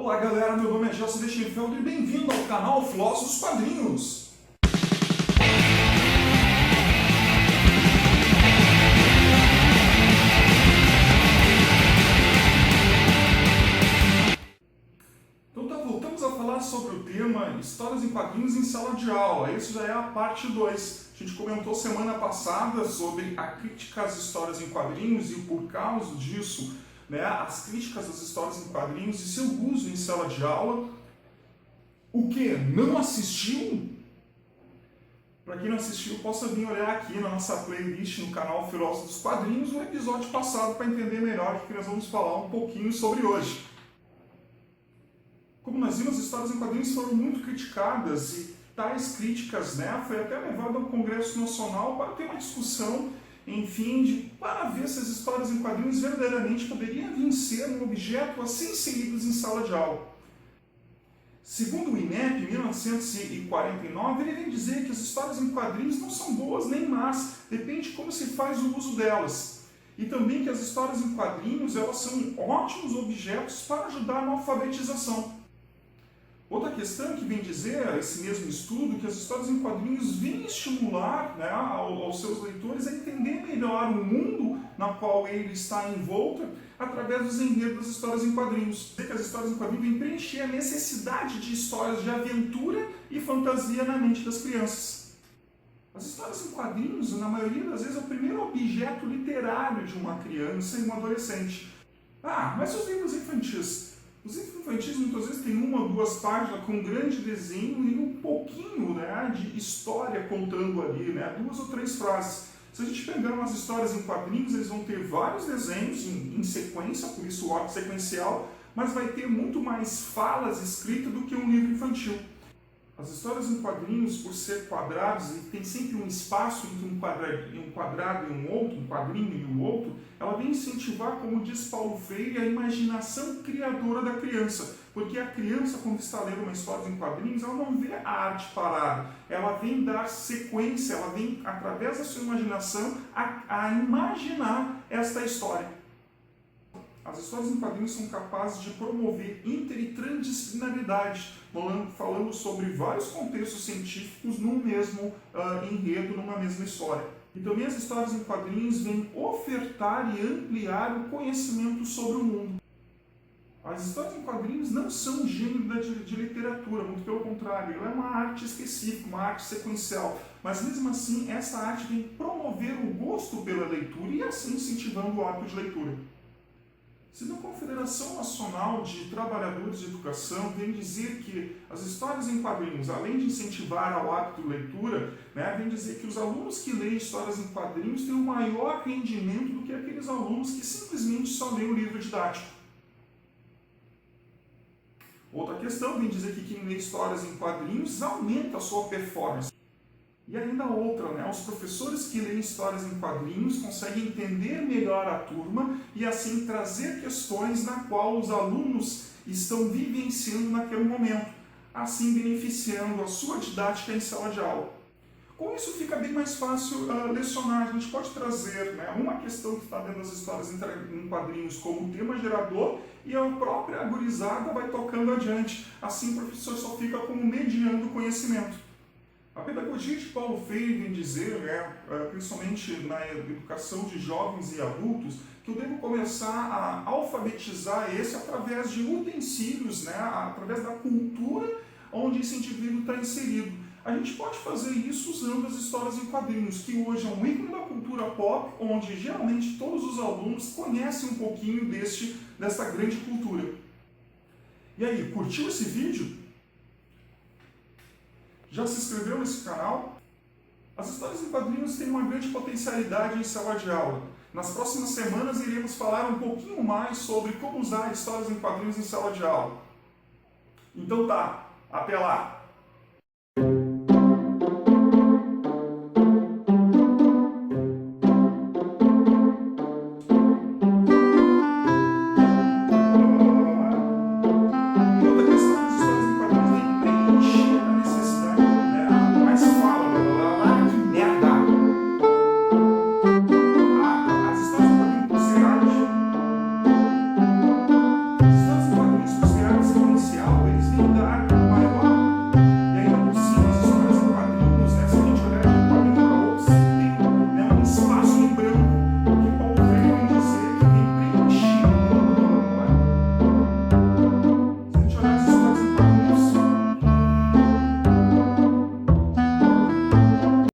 Olá galera, meu nome é Gelson Deschenfeld e bem-vindo ao canal Filósofos dos Quadrinhos. Então voltamos a falar sobre o tema Histórias em Quadrinhos em Sala de Aula. Esse já é a parte 2. A gente comentou semana passada sobre a crítica às histórias em quadrinhos e por causa disso, as críticas às histórias em quadrinhos e seu uso em sala de aula. O que? Não assistiu? Para quem não assistiu, possa vir olhar aqui na nossa playlist no canal Filósofos dos Quadrinhos no episódio passado para entender melhor o que nós vamos falar um pouquinho sobre hoje. Como nós vimos, as histórias em quadrinhos foram muito criticadas e tais críticas foi até levado ao Congresso Nacional para ter uma discussão, enfim, para ver se as histórias em quadrinhos verdadeiramente poderiam vir ser um objeto a ser inseridos em sala de aula. Segundo o INEP, em 1949, ele vem dizer que as histórias em quadrinhos não são boas nem más, depende de como se faz o uso delas. E também que as histórias em quadrinhos elas são ótimos objetos para ajudar na alfabetização. Outra questão que vem dizer, esse mesmo estudo, que as histórias em quadrinhos vêm estimular aos seus leitores a entender melhor o mundo na qual ele está envolto através dos enredos das histórias em quadrinhos. Que as histórias em quadrinhos vêm preencher a necessidade de histórias de aventura e fantasia na mente das crianças. As histórias em quadrinhos, na maioria das vezes, é o primeiro objeto literário de uma criança e um adolescente. Mas os livros infantis? Os livros infantis muitas vezes têm uma ou duas páginas com um grande desenho e um pouquinho de história contando ali, duas ou três frases. Se a gente pegar umas histórias em quadrinhos, eles vão ter vários desenhos em sequência, por isso o ordem sequencial, mas vai ter muito mais falas escritas do que um livro infantil. As histórias em quadrinhos, por ser quadrados e tem sempre um espaço entre um quadrado e um outro, um quadrinho e o outro, ela vem incentivar, como diz Paulo Freire, a imaginação criadora da criança. Porque a criança, quando está lendo uma história em quadrinhos, ela não vê a arte parada. Ela vem dar sequência, ela vem, através da sua imaginação, a imaginar esta história. As histórias em quadrinhos são capazes de promover inter e transdisciplinaridade, falando sobre vários contextos científicos num mesmo enredo, numa mesma história. E também as histórias em quadrinhos vêm ofertar e ampliar o conhecimento sobre o mundo. As histórias em quadrinhos não são um gênero de literatura, muito pelo contrário, ela é uma arte específica, uma arte sequencial. Mas mesmo assim, essa arte vem promover o gosto pela leitura e assim incentivando o hábito de leitura. Se a Confederação Nacional de Trabalhadores de Educação vem dizer que as histórias em quadrinhos, além de incentivar ao hábito de leitura, vem dizer que os alunos que leem histórias em quadrinhos têm um maior rendimento do que aqueles alunos que simplesmente só leem o livro didático. Outra questão vem dizer que quem lê histórias em quadrinhos aumenta a sua performance. E ainda outra, os professores que leem histórias em quadrinhos conseguem entender melhor a turma e assim trazer questões na qual os alunos estão vivenciando naquele momento, assim beneficiando a sua didática em sala de aula. Com isso fica bem mais fácil lecionar. A gente pode trazer uma questão que está dentro das histórias em quadrinhos como tema gerador e a própria gurizada vai tocando adiante. Assim o professor só fica como mediando o conhecimento. A pedagogia de Paulo Freire vem dizer, principalmente na educação de jovens e adultos, que eu devo começar a alfabetizar esse através de utensílios, através da cultura onde esse indivíduo está inserido. A gente pode fazer isso usando as histórias em quadrinhos, que hoje é um ícone da cultura pop, onde geralmente todos os alunos conhecem um pouquinho dessa grande cultura. E aí, curtiu esse vídeo? Já se inscreveu nesse canal? As histórias em quadrinhos têm uma grande potencialidade em sala de aula. Nas próximas semanas iremos falar um pouquinho mais sobre como usar histórias em quadrinhos em sala de aula. Então até lá!